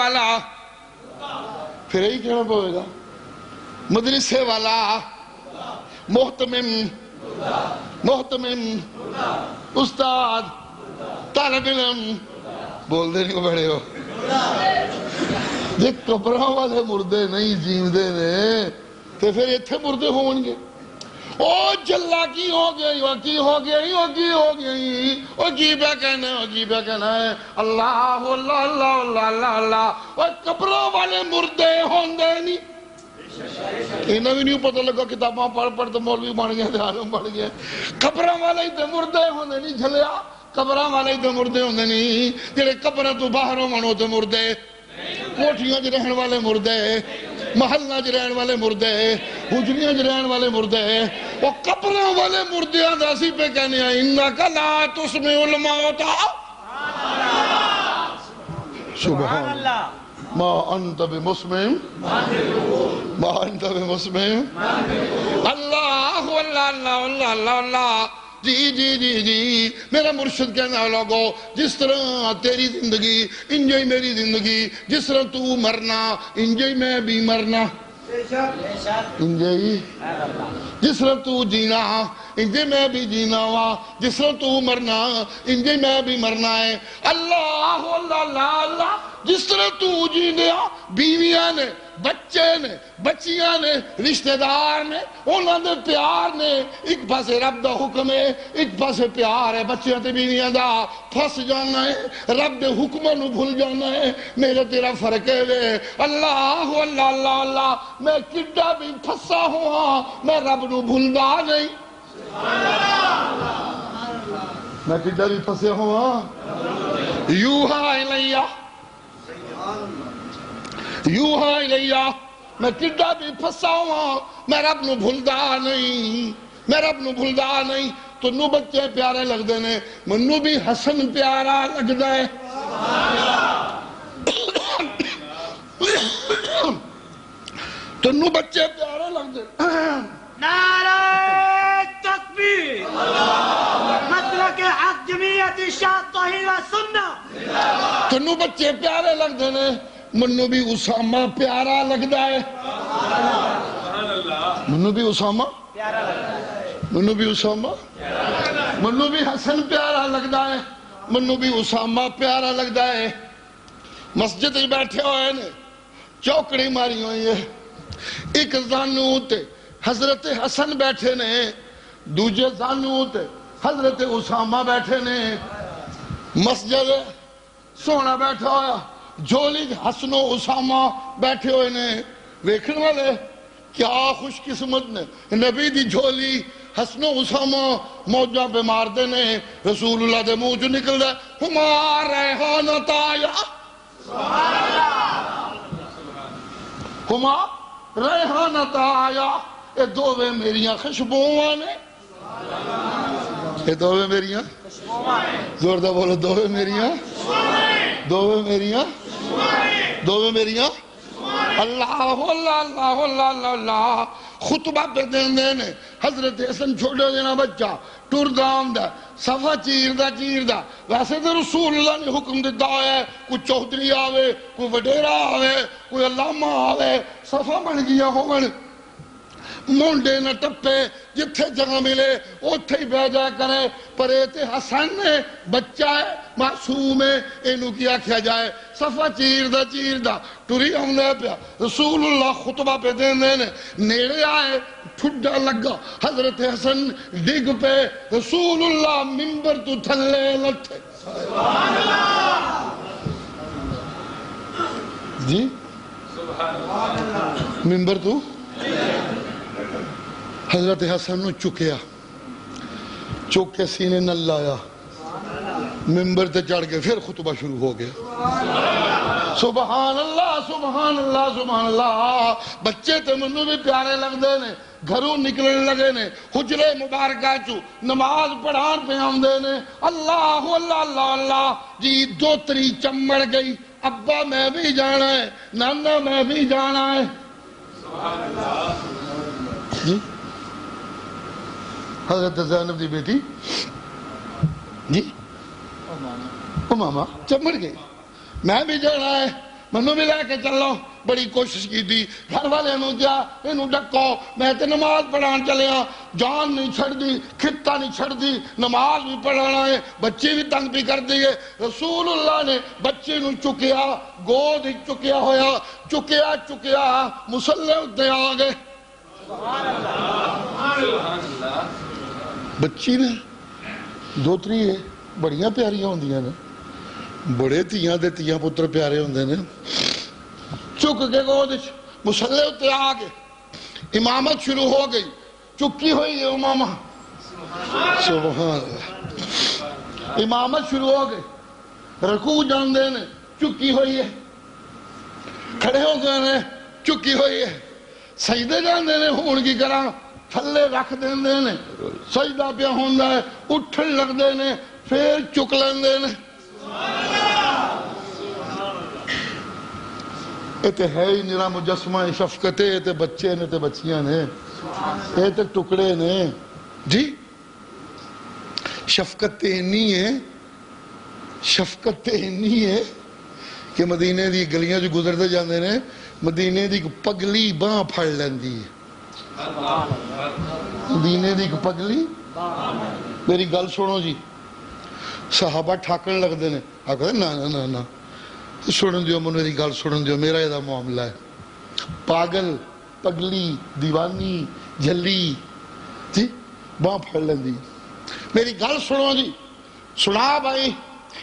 والا پھر یہی کہنا پڑے گا، مدرسے والا محتمم استاد طالب علم بول دے نہیں بڑے ہو جی قبراں والے مردے نہیں جیندے نے تو پھر اتھے مردے ہون گے۔ او جلہ کی ہو گئی وہ کی ہو گئی وہ کی ہو گئی وہ کی پہ کہنا ہے وہ کی پہ کہنا ہے اللہ اللہ اللہ اللہ اللہ اللہ وہ قبراں والے مردے ہون دے نہیں۔ انہوں بھی نہیں پتہ لگا کتاباں پڑھ تو مولوی بن گئے عالم بن گئے۔ قبراں والے ہی تے مردے ہوندے نہیں جھلیا، قبراں والے ہی تے مردے ہوندے نہیں، جڑے قبراں تو باہر ہونو تے مردے، کوٹھیاں وچ رہن والے مردے، محلہ وچ رہن والے مردے، حجریاں وچ رہن والے مردے، وہ قبراں والے مردیاں دا اسی پہ کہنے ہیں انک لا تسمع الموتى سبحان اللہ ما انت بمسمع ما انت بمسمع اللہ اللہ اللہ اللہ اللہ اللہ جی جی جی جی میرا مرشد کہنا لوگو جس طرح تیری زندگی انجوئی میری زندگی، جس طرح تو مرنا انجوئی میں بھی مرنا، انجوئی جس طرح تو جینا انجوئی میں بھی جینا ہوا، جس طرح تو مرنا انجوئی میں بھی مرنا ہے۔ اللہ اللہ اللہ اللہ جس طرح تو جی دیا بیویاں نے بچے نے بچیاں نے رشتہ دار نے انہوں نے پیار نے ایک پاسے رب دا حکم ہے ایک پاسے پیار ہے، بچیاں تے بیویاں دا پھس جانا ہے، رب دے حکمہ نو بھول جانا ہے، میرے تیرا فرق ہے وے اللہ اللہ اللہ اللہ میں کڈا بھی پھسا ہوا میں رب نو بھولدا نہیں، میں کڈا بھی پھسے ہوا یوہا الیہ یوہا الیہ میں کڈا بھی پھسا ہوا میں رب نو بھولدا نہیں، میں رب نو بھولدا نہیں۔ تو نو بچے پیارے لگ دینے منو بھی حسن پیارا لگ دے تو نو بچے پیارے لگ دے نعرہ تکبیر مسلک حق جمعیت شاہ توحید و سنہ تو نو بچے پیارے لگ دینے منو بھی اسامہ پیارا لگ دے منو بھی اسامہ منو بھی اسامہ منو بھی حسن پیارا لگدا ہے منو بھی اسامہ پیارا لگدا ہے۔ مسجد ہی بیٹھے ہوئے نے چوکڑی ماری ہوئی ہے، ایک زانو تے حضرت حسن بیٹھے نے، دوجے زانو تے حضرت اسامہ بیٹھے نے، مسجد سونا بیٹھا ہویا جھولی حسن و اسامہ بیٹھے ہوئے نے، ویکھن والے کیا خوش قسمت نے نبی دی جھولی حسن و اسامہ موجہ پہ مار دینے، رسول اللہ دے منہ جو نکل دے ہما ریحانت آیا ہما ریحانت آیا، اے دووے میریاں خوشبوواں نے، اے دووے میریاں زوردہ بولو دووے میریاں دووے میریاں دووے میریاں اللہ اللہ اللہ اللہ اللہ خطبہ پہ دین دینے حضرت حسن چھوڑے دینا بچہ ٹور دام دا صفحہ چیر دا ویسے تو رسول اللہ نے حکم دیتا ہے کوئی چوہدری آوے کوئی وڈیرہ آوے کوئی علامہ آوے صفحہ بن گیا ہوگن مونڈے نہ ٹپے جتھے جگہ ملے اتھے ہی بہ جائے کرے، پر ایتے حسن نے بچہ ہے معصوم ہے اینو کیا کیا جائے صفحہ چیر دا ٹوری ہم نے پیا رسول اللہ خطبہ پہ دین دینے نیڑے آئے ٹھڈا لگا حضرت حسن ڈگ پہ رسول اللہ منبر تو تھلے لٹھے سبحان اللہ جی منبر تو حضرت حسن نو چکیا چک کے سینے نہ لایا منبر تے چڑھ کے پھر خطبہ شروع ہو گیا سبحان اللہ سبحان اللہ سبحان اللہ بچے تے منو بھی پیارے لگ دے نے گھروں نکلنے لگے نے حجرے مبارکہ چو نماز پڑھان پہ ہم دے نے اللہ اللہ اللہ اللہ جی دوتری چمڑ گئی ابا میں بھی جانا ہے نانا میں بھی جانا ہے سبحان اللہ جی حضرت زینب دی بیٹی جی او ماما چمڑ گئی میں بھی جانا ہے منو بھی لے کے چلو. بڑی کوشش کی تھی گھر والے جا یہ ڈکو میں تے نماز پڑھان چلیا. جان نہیں چھڑ دی, خطہ نہیں چھڑ دی, نماز بھی پڑھانا ہے, بچے بھی تنگ بھی کر دیے. رسول اللہ نے بچے نو چکیا, گود چکیا ہویا, چکیا مسلح اتے آ گئے. بچی نے دوتری ہے بڑیاں پیاریاں ہوندیاں نے, بڑے تیاں دے تیاں پتر پیارے ہوندے نے. چک کے گود مسلح اتے آ گئے. امامت شروع ہو گئی, چکی ہوئی ہے امامہ. سبحان اللہ. امامت شروع ہو گئی, رکوع جان دے نے, چکی ہوئی ہے. کھڑے ہو گئے نے, چکی ہوئی ہے. سجدے جان دے نے, ہون کی کرا تھلے رکھ دین دے نے, سجدہ پہ ہوندہ ہے, اٹھن لگ دے نے, پھر چک لین دے نے. ایتے ہے ہی نرا مجسمہ شفقتے, ایتے بچے نے, ایتے بچیاں نے, ایتے ٹکڑے نے. جی شفقت اینی ہے, شفقت اینی ہے کہ مدینے دی گلیاں جو گزرتے جاندے نے, مدینے دی پگلی باں پھڑ لیندی ہے. مدینے دی پگلی. میری گل سنو جی, صحابہ ٹھاکن لگ دے نے, آپ کہتے نا نا نا نا سنن دیو, من میری گل سنن دیو, میرا یہ معاملہ ہے. پاگل, پگلی, دیوانی, جھلی جی باں پھڑ لیندی. میری گل سنو جی, سنا بھائی,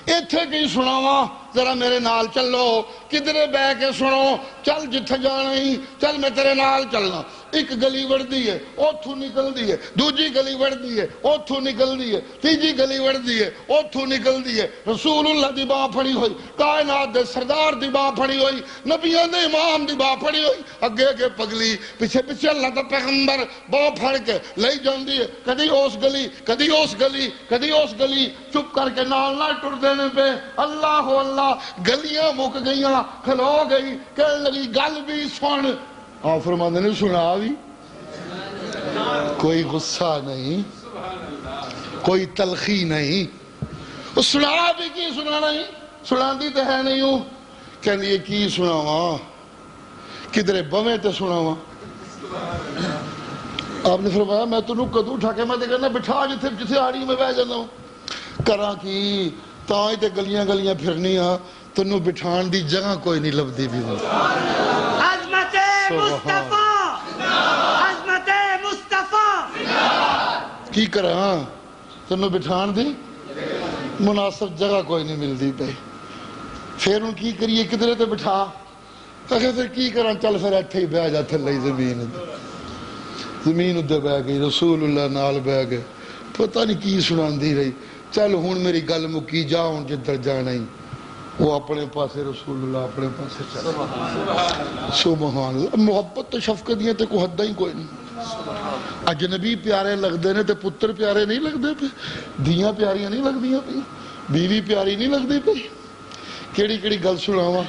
ایتھے کی سناواں, ذرا میرے نال چلو. کدھرے بے کے سنو, چل جتھے جانا ہی, چل میں تیرے نال چلنا. ایک گلی وڑ دی ہے, اوتھو نکل دی ہے, دوجی گلی وڑ دی ہے, اوتھو نکل دی ہے, تیجی گلی وڑ دی ہے, اوتھو نکل دی ہے. رسول اللہ دی باں پھڑی ہوئی, کائنات دے سردار دی باں پھڑی ہوئی, نبیوں دے امام دی باں پھڑی ہوئی. اگے اگے پگلی, پیچھے پیچھے اللہ دا پیغمبر باں پھڑ کے لئی جاندی ہے. کدی اس گلی, کدی اس گلی, کدی اس گلی, چپ کر کے نال نہ ٹر دینے پہ. اللہ اللہ, گلیاں مک گئیاں, کھلو گئی, کہنے لگی گل بھی سن. آپ فرماندے نے سنا بھی, کوئی غصہ نہیں, کوئی تلخی نہیں. سنا بھی کی سنا نہیں, سنا دی تو ہے نہیں ہوں. کہنے یہ کی سناواں, کدھرے بویں تے سناواں. آپ نے فرمایا میں تو کدو اٹھا کے میں تے کہنا بٹھا جتھے آڑی میں بہ جانا ہوں. کراں کی تاں تے گلیاں گلیاں پھرنی ہاں, تنوں بٹھان دی جگہ کوئی نہیں لبدی بھی ہوں. عظمت مصطفیٰ, عظمت مصطفیٰ. کی کراں, تنوں بٹھان دی مناسب جگہ کوئی نہیں ملدی پہ. پھر ان کی کریے کدھرے تے بٹھا, کہا پھر کی کراں, چل پھر ایتھے ہی بہ جا تھلے زمین. زمین ادھے بہ گئی, رسول اللہ نال بہ گئے, پتہ نہیں کی سناندی رہی. چل ہون میری گل مکی, جا ہون جدھر جانا ہی. وہ اپنے پاسے, رسول اللہ اپنے پاسے چل. سبحان اللہ. محبت تو شفقت دیئے تے کو حدہ ہی کوئی نہیں. اجنبی پیارے لگ دے نے تے پتر پیارے نہیں لگ دے پہ, دیاں پیاریاں نہیں لگ دیاں پہ, بیوی پیاری نہیں لگ دی پہ. کیڑی کیڑی گل سناواں.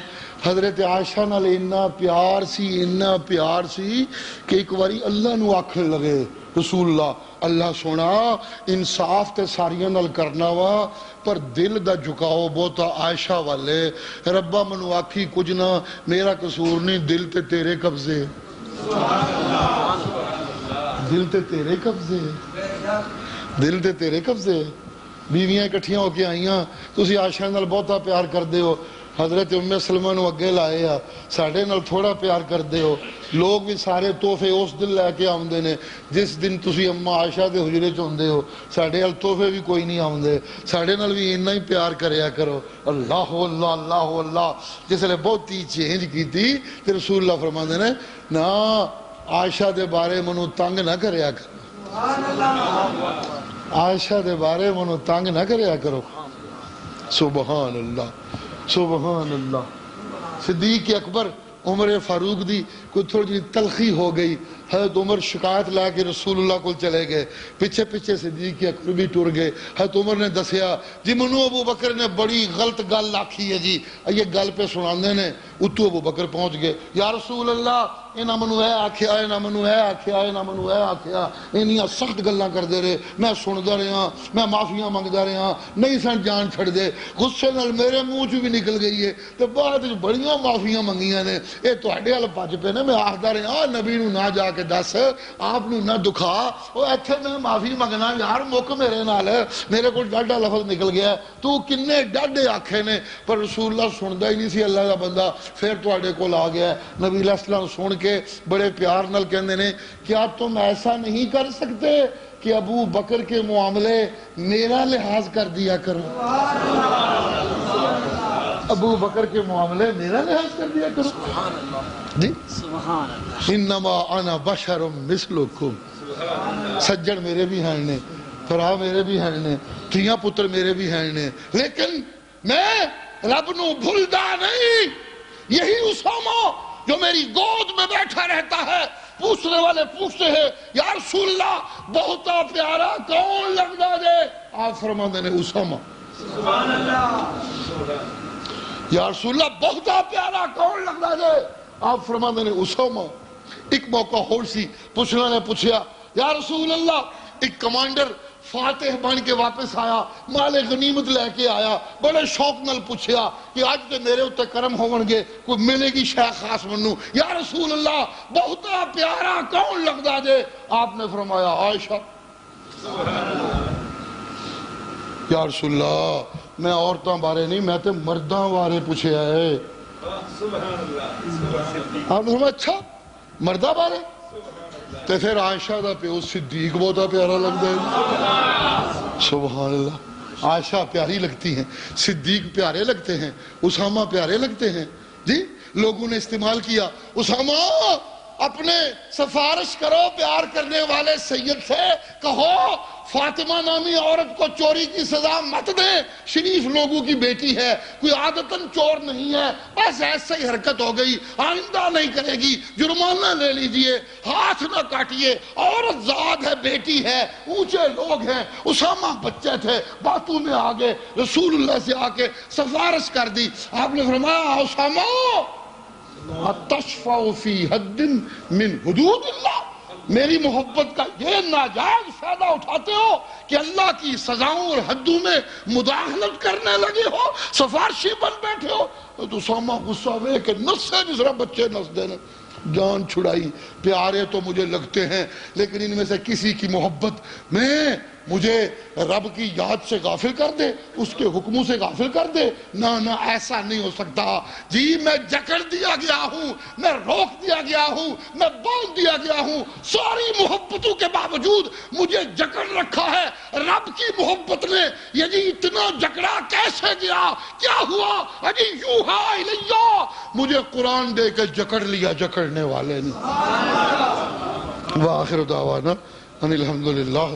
حضرت عائشہ نال اتنا پیار سی کہ ایک واری اللہ نو آکھن لگے, رسول اللہ اللہ سونا انصاف تے ساریاں نال کرنا وا, پر دل دا جھکاؤ بہتا عائشہ والے. ربا منو آکھی کچھ نہ, میرا قصور نہیں, دل تے تیرے قبضے, دل تے تیرے قبضے, دل تے تیرے قبضے. بیویاں اکٹھیاں ہو کے آئیاں, تسی عائشہ نال بہتا پیار کر دے ہو, حضرت ام سلمہ نو اگے لائے آ, ساڑھے نال تھوڑا پیار کر دے ہو. لوگ بھی سارے تحفے اس دن لے کے آمدے نے جس دن تسی اماں عائشہ دے حجرے چوندے ہو. ساڑھے نال تحفے بھی کوئی نہیں آمدے, ساڑھے نال بھی اتنا ہی پیار کریا کرو. اللہ اللہ اللہ اللہ. جس لئے بہت ہی چینج کی تھی کہ رسول اللہ فرماندے نے نا عائشہ دے بارے منو تنگ نہ کریا کرو, عائشہ دے بارے منو تنگ نہ کریا کرو. سبحان اللہ, سبحان اللہ. صدیق اکبر عمر فاروق دی کوئی تھوڑی جی تلخی ہو گئی, حضرت عمر شکایت لے کے رسول اللہ کو چلے گئے, پیچھے پیچھے صدیق اکبر بھی ٹر گئے. حضرت عمر نے دسیا جی منو ابو بکر نے بڑی غلط گل آکھی ہے جی, یہ گل پہ سناندے نے. اتو ابو بکر پہنچ گئے, یا رسول اللہ انہاں منو اے آکھیا, انہاں منو اے آکھیا, انہاں منو اے آکھیا, انہیاں سخت گلاں کردے رہے, میں سندا رہا, میں معافیاں منگدا رہا, نہیں سن جان چھڑ دے. غصے نال میرے منہ چ بھی نکل گئی ہے تے بعد وچ بڑیاں معافیاں منگیاں نے. اے تہاڈے ول بھج پے نے, میں آکھدا رہا نبی نو نہ جا کے دس, آپ نو نہ دکھا, او ایتھے میں معافی منگنا یار مک میرے نال, میرے کول ڈاڈا لفظ نکل گیا, تو کنے ڈاڈے آکھے نے. پر رسول اللہ سندا ہی نہیں سی اللہ دا بندہ. پھر تہاڈے کول آ گیا, نبی علیہ السلام سن کے بڑے پیار نال کہندے نے کیا تم ایسا نہیں کر سکتے کہ ابو بکر کے معاملے میرا لحاظ کر دیا کرو. ابو بکر کے معاملے میرا لحاظ کر دیا کرو. جی انما انا بشر مثلکم, سجن میرے بھی ہیں نے, بھرا میرے بھی ہیں نے, دھیاں پتر میرے بھی ہیں نے, لیکن میں رب نو بھولدا نہیں. یہی اسامہ جو میری گود میں بیٹھا رہتا ہے, پوچھنے والے پوچھتے ہیں یا رسول اللہ بہتا پیارا کون لگدا دے, آپ فرماندے نے اسامہ. سبحان اللہ. یا رسول اللہ بہتا پیارا کون لگدا دے, آپ فرماندے نے اسامہ. ایک موقع ہور سی, پوچھنے نے پوچھیا یا رسول اللہ, ایک کمانڈر فاتح بن کے واپس آیا, مال غنیمت لے کے آیا, بڑے شوق نال پوچھیا کہ آج تے میرے اتے کرم ہون گے, کوئی ملے گی شے خاص منو. یا رسول اللہ بہتا پیارا کون لگدا دے, آپ نے فرمایا عائشہ. یا رسول اللہ میں عورتاں بارے نہیں, میں تے مرداں بارے پوچھیا ہے. آپ نے فرمایا اچھا مرداں بارے, تے پھر عائشہ دا پیو صدیق بہتا پیارا لگتا ہے. سبحان اللہ. عائشہ پیاری لگتی ہیں, صدیق پیارے لگتے ہیں, اسامہ پیارے لگتے ہیں. جی لوگوں نے استعمال کیا, اسامہ اپنے سفارش کرو پیار کرنے والے سید سے, کہو فاطمہ نامی عورت کو چوری کی سزا مت دیں, شریف لوگوں کی بیٹی ہے, کوئی عادتاً چور نہیں ہے, بس ایسے ہی حرکت ہو گئی, آئندہ نہیں کرے گی, جرمانہ لے لیجئے, ہاتھ نہ کاٹیے, عورت ذات ہے, بیٹی ہے, اونچے لوگ ہیں. اسامہ بچے تھے, باتوں میں آگے رسول اللہ سے آ کے سفارش کر دی. آپ نے فرمایا اسامہ اتشفع فی حد من حدود اللہ, میری محبت کا یہ ناجائز فائدہ اٹھاتے ہو کہ اللہ کی سزاؤں اور حدوں میں مداخلت کرنے لگے ہو, سفارشی بن بیٹھے ہو. تو اسامہ غصہ ہوئے کہ نس ہے جس طرح بچے نس دینے, جان چھڑائی. پیارے تو مجھے لگتے ہیں لیکن ان میں سے کسی کی محبت میں مجھے رب کی یاد سے غافل کر دے, اس کے حکموں سے غافل کر دے, نہ ایسا نہیں ہو سکتا. جی میں جکڑ دیا گیا ہوں, میں روک دیا گیا ہوں, میں باندھ دیا گیا ہوں, ساری محبتوں کے باوجود مجھے جکڑ رکھا ہے. رب کی محبت نے یہ جی اتنا جکڑا کیسے گیا, کیا ہوا؟ اجی یوحا الیہ, مجھے قرآن دے کے جکڑ لیا جکڑنے والے نے. وآخر دعوانا ان الحمدللہ.